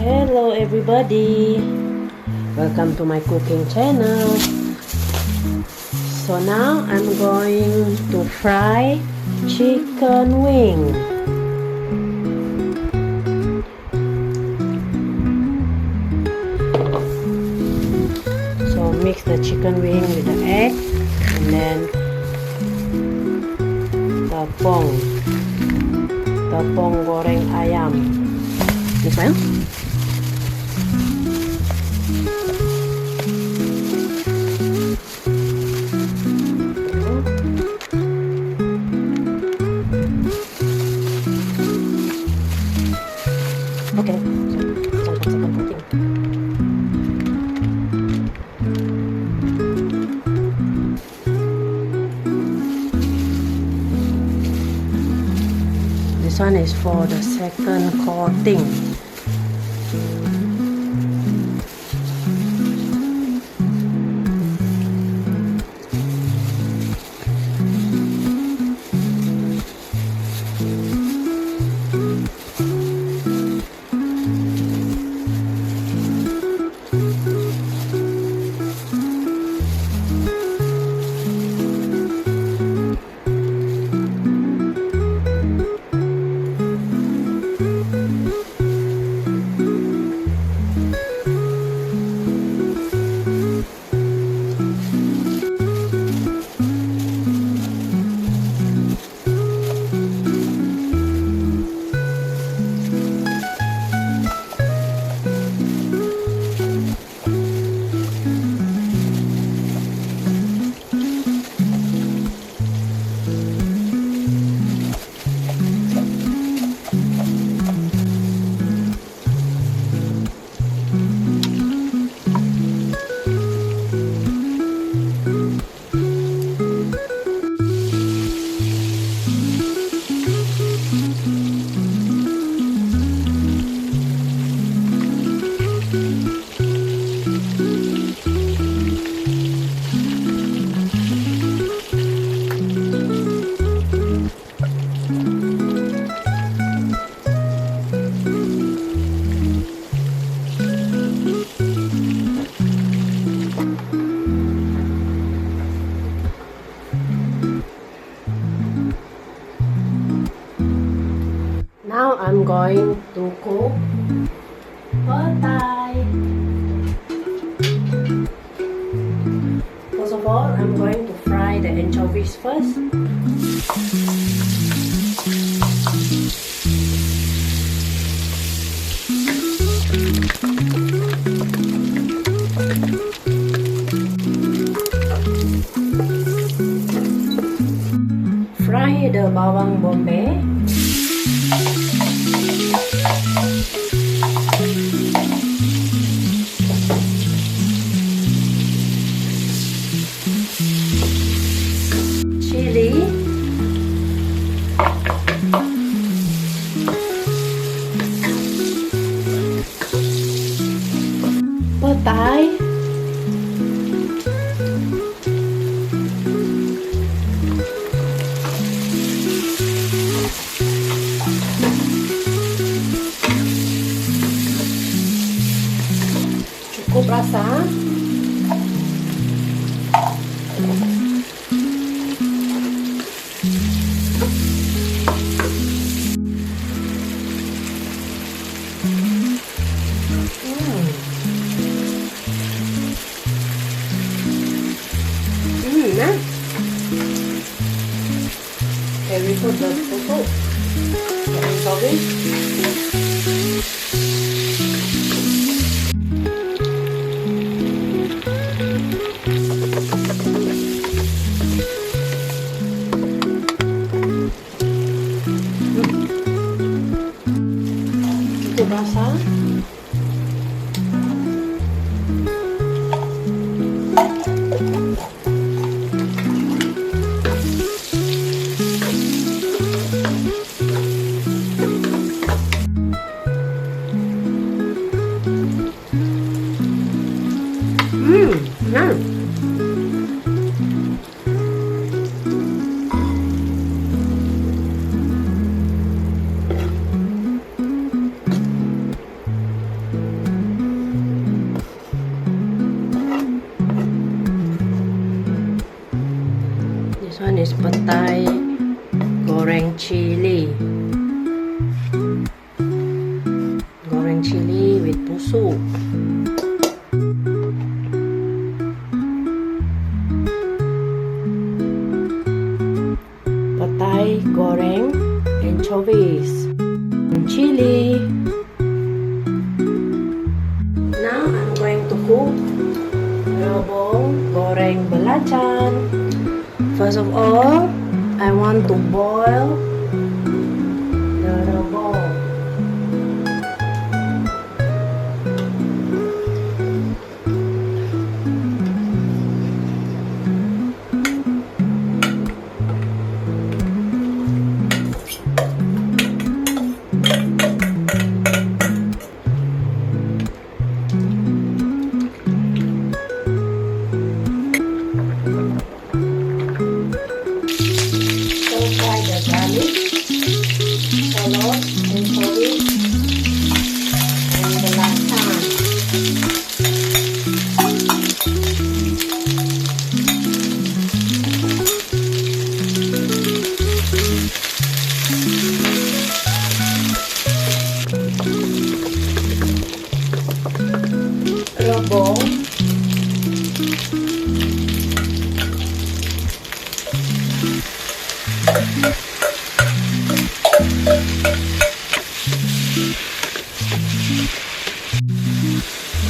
Hello everybody, welcome to my cooking channel. So now I'm going to fry chicken wing. So mix the chicken wing with the egg and then tepung goreng ayam. This one. Okay, so second coating. This one is for the second coating. Now I'm going to cook Petai. First of all, I'm going to fry the anchovies first. Fry the bawang bombay. Chilli, petai, cukup rasa. Okay, we put the cocoa, the anchovies. Itu basah. Nah. chili. Goreng chili with pusuk. Petai goreng anchovies and chili. Now I'm going to cook rebung goreng belacan. First of all, I want to boil the rebung. Rebung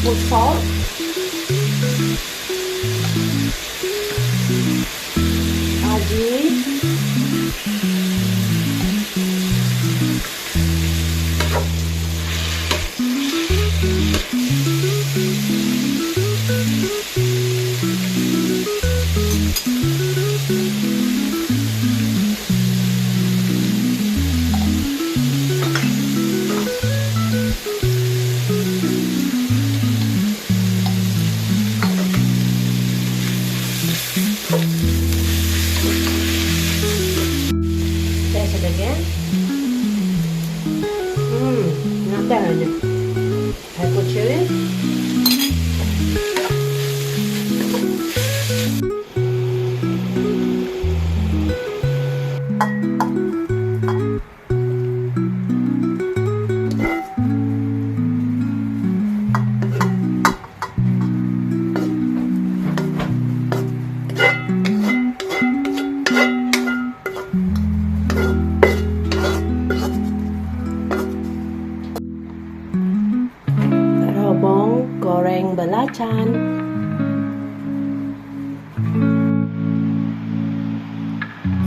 put salt, aji, taste it again. Not bad. I put chili. Rebung goreng belacan.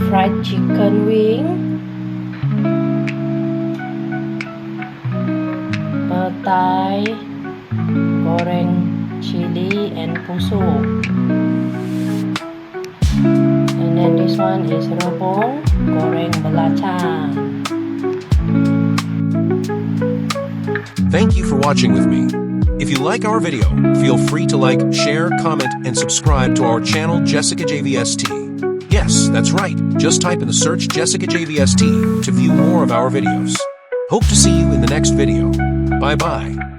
Fried chicken wing. Petai goreng chili and pusuk. And then this one is rebung goreng belacan. Thank you for watching with me. If you like our video, feel free to like, share, comment, and subscribe to our channel Jessicajvst. Yes, that's right. Just type in the search Jessicajvst to view more of our videos. Hope to see you in the next video. Bye-bye.